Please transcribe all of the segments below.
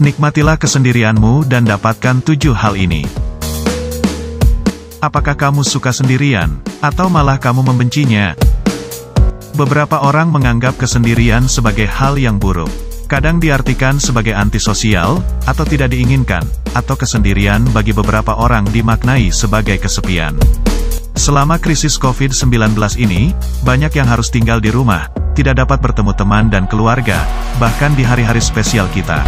Nikmatilah kesendirianmu dan dapatkan 7 hal ini. Apakah kamu suka sendirian, atau malah kamu membencinya? Beberapa orang menganggap kesendirian sebagai hal yang buruk. Kadang diartikan sebagai antisosial, atau tidak diinginkan, atau kesendirian bagi beberapa orang dimaknai sebagai kesepian. Selama krisis COVID-19 ini, banyak yang harus tinggal di rumah, tidak dapat bertemu teman dan keluarga, bahkan di hari-hari spesial kita.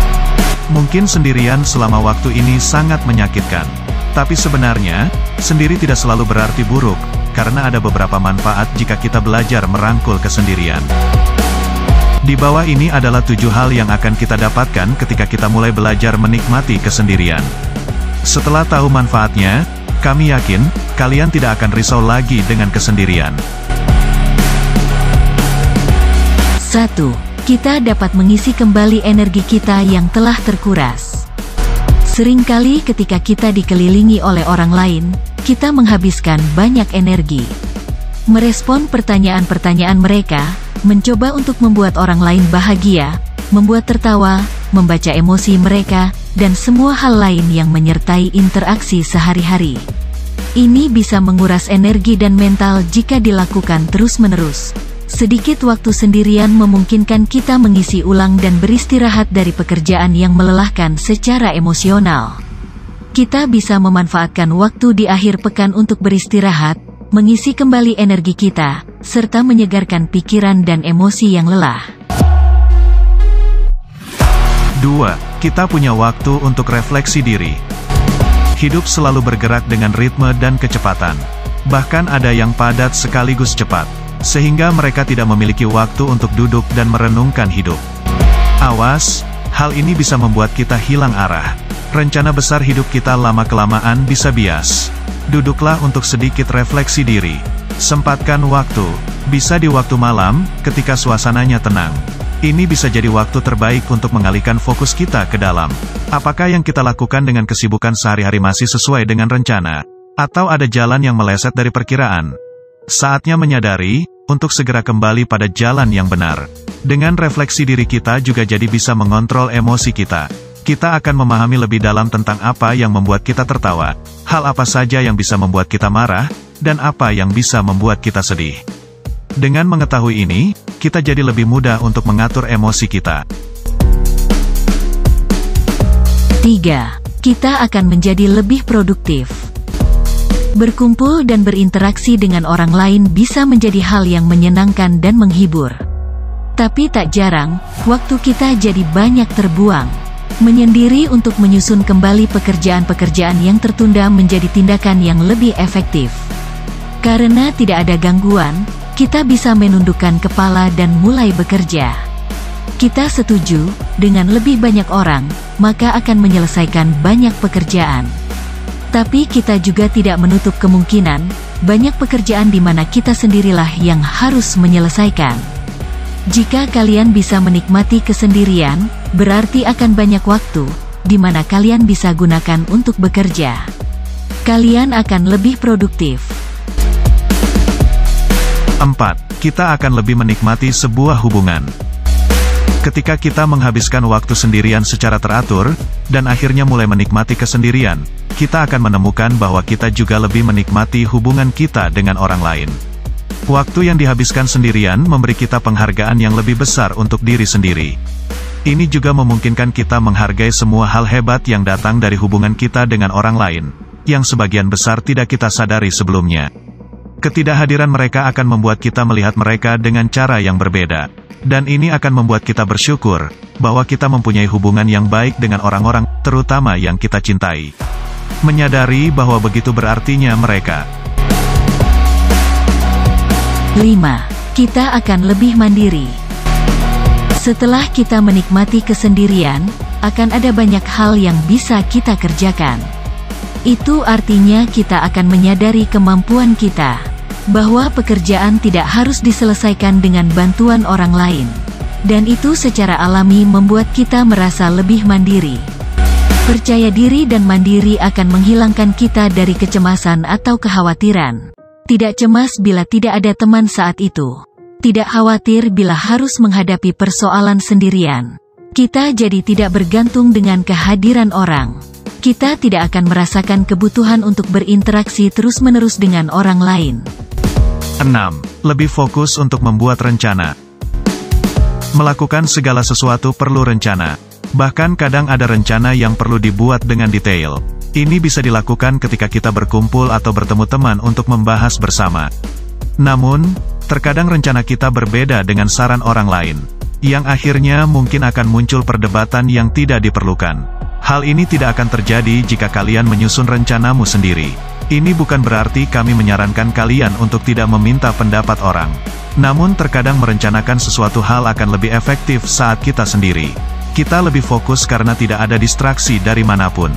Mungkin sendirian selama waktu ini sangat menyakitkan. Tapi sebenarnya, sendiri tidak selalu berarti buruk, karena ada beberapa manfaat jika kita belajar merangkul kesendirian. Di bawah ini adalah 7 hal yang akan kita dapatkan ketika kita mulai belajar menikmati kesendirian. Setelah tahu manfaatnya, kami yakin, kalian tidak akan risau lagi dengan kesendirian. 1. Kita dapat mengisi kembali energi kita yang telah terkuras. Seringkali ketika kita dikelilingi oleh orang lain, kita menghabiskan banyak energi. Merespon pertanyaan-pertanyaan mereka, mencoba untuk membuat orang lain bahagia, membuat tertawa, membaca emosi mereka, dan semua hal lain yang menyertai interaksi sehari-hari. Ini bisa menguras energi dan mental jika dilakukan terus-menerus. Sedikit waktu sendirian memungkinkan kita mengisi ulang dan beristirahat dari pekerjaan yang melelahkan secara emosional. Kita bisa memanfaatkan waktu di akhir pekan untuk beristirahat, mengisi kembali energi kita, serta menyegarkan pikiran dan emosi yang lelah. 2. Kita punya waktu untuk refleksi diri. Hidup selalu bergerak dengan ritme dan kecepatan. Bahkan ada yang padat sekaligus cepat, sehingga mereka tidak memiliki waktu untuk duduk dan merenungkan hidup. Awas, hal ini bisa membuat kita hilang arah. Rencana besar hidup kita lama-kelamaan bisa bias. Duduklah untuk sedikit refleksi diri. Sempatkan waktu, bisa di waktu malam, ketika suasananya tenang. Ini bisa jadi waktu terbaik untuk mengalihkan fokus kita ke dalam. Apakah yang kita lakukan dengan kesibukan sehari-hari masih sesuai dengan rencana? Atau ada jalan yang meleset dari perkiraan? Saatnya menyadari, untuk segera kembali pada jalan yang benar. Dengan refleksi diri kita juga jadi bisa mengontrol emosi kita. Kita akan memahami lebih dalam tentang apa yang membuat kita tertawa, hal apa saja yang bisa membuat kita marah, dan apa yang bisa membuat kita sedih. Dengan mengetahui ini, kita jadi lebih mudah untuk mengatur emosi kita. 3. Kita akan menjadi lebih produktif. Berkumpul dan berinteraksi dengan orang lain bisa menjadi hal yang menyenangkan dan menghibur. Tapi tak jarang, waktu kita jadi banyak terbuang. Menyendiri untuk menyusun kembali pekerjaan-pekerjaan yang tertunda menjadi tindakan yang lebih efektif. Karena tidak ada gangguan, kita bisa menundukkan kepala dan mulai bekerja. Kita setuju, dengan lebih banyak orang, maka akan menyelesaikan banyak pekerjaan. Tapi kita juga tidak menutup kemungkinan, banyak pekerjaan di mana kita sendirilah yang harus menyelesaikan. Jika kalian bisa menikmati kesendirian, berarti akan banyak waktu, di mana kalian bisa gunakan untuk bekerja. Kalian akan lebih produktif. 4. Kita akan lebih menikmati sebuah hubungan. Ketika kita menghabiskan waktu sendirian secara teratur, dan akhirnya mulai menikmati kesendirian, kita akan menemukan bahwa kita juga lebih menikmati hubungan kita dengan orang lain. Waktu yang dihabiskan sendirian memberi kita penghargaan yang lebih besar untuk diri sendiri. Ini juga memungkinkan kita menghargai semua hal hebat yang datang dari hubungan kita dengan orang lain, yang sebagian besar tidak kita sadari sebelumnya. Ketidakhadiran mereka akan membuat kita melihat mereka dengan cara yang berbeda. Dan ini akan membuat kita bersyukur, bahwa kita mempunyai hubungan yang baik dengan orang-orang, terutama yang kita cintai. Menyadari bahwa begitu berartinya mereka. 5. Kita akan lebih mandiri. Setelah kita menikmati kesendirian, akan ada banyak hal yang bisa kita kerjakan. Itu artinya kita akan menyadari kemampuan kita, bahwa pekerjaan tidak harus diselesaikan dengan bantuan orang lain. Dan itu secara alami membuat kita merasa lebih mandiri. Percaya diri dan mandiri akan menghilangkan kita dari kecemasan atau kekhawatiran. Tidak cemas bila tidak ada teman saat itu. Tidak khawatir bila harus menghadapi persoalan sendirian. Kita jadi tidak bergantung dengan kehadiran orang. Kita tidak akan merasakan kebutuhan untuk berinteraksi terus-menerus dengan orang lain. 6. Lebih fokus untuk membuat rencana. Melakukan segala sesuatu perlu rencana. Bahkan kadang ada rencana yang perlu dibuat dengan detail. Ini bisa dilakukan ketika kita berkumpul atau bertemu teman untuk membahas bersama. Namun, terkadang rencana kita berbeda dengan saran orang lain, yang akhirnya mungkin akan muncul perdebatan yang tidak diperlukan. Hal ini tidak akan terjadi jika kalian menyusun rencanamu sendiri. Ini bukan berarti kami menyarankan kalian untuk tidak meminta pendapat orang. Namun terkadang merencanakan sesuatu hal akan lebih efektif saat kita sendiri. Kita lebih fokus karena tidak ada distraksi dari manapun.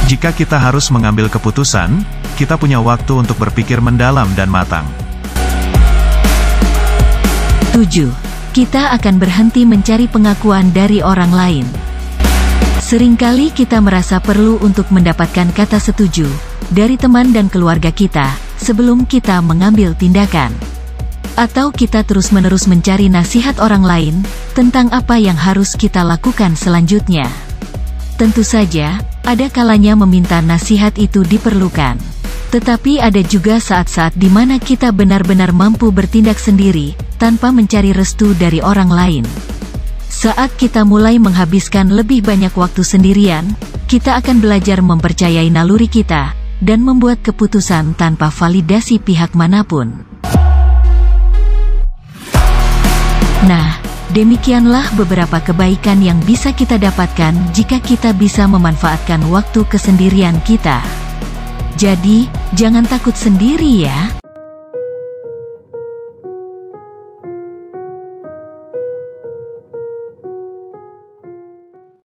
Jika kita harus mengambil keputusan, kita punya waktu untuk berpikir mendalam dan matang. 7. Kita akan berhenti mencari pengakuan dari orang lain. Seringkali kita merasa perlu untuk mendapatkan kata setuju dari teman dan keluarga kita sebelum kita mengambil tindakan. Atau kita terus-menerus mencari nasihat orang lain tentang apa yang harus kita lakukan selanjutnya. Tentu saja, ada kalanya meminta nasihat itu diperlukan. Tetapi ada juga saat-saat di mana kita benar-benar mampu bertindak sendiri, tanpa mencari restu dari orang lain. Saat kita mulai menghabiskan lebih banyak waktu sendirian, kita akan belajar mempercayai naluri kita, dan membuat keputusan tanpa validasi pihak manapun. Nah, demikianlah beberapa kebaikan yang bisa kita dapatkan jika kita bisa memanfaatkan waktu kesendirian kita. Jadi, jangan takut sendiri ya.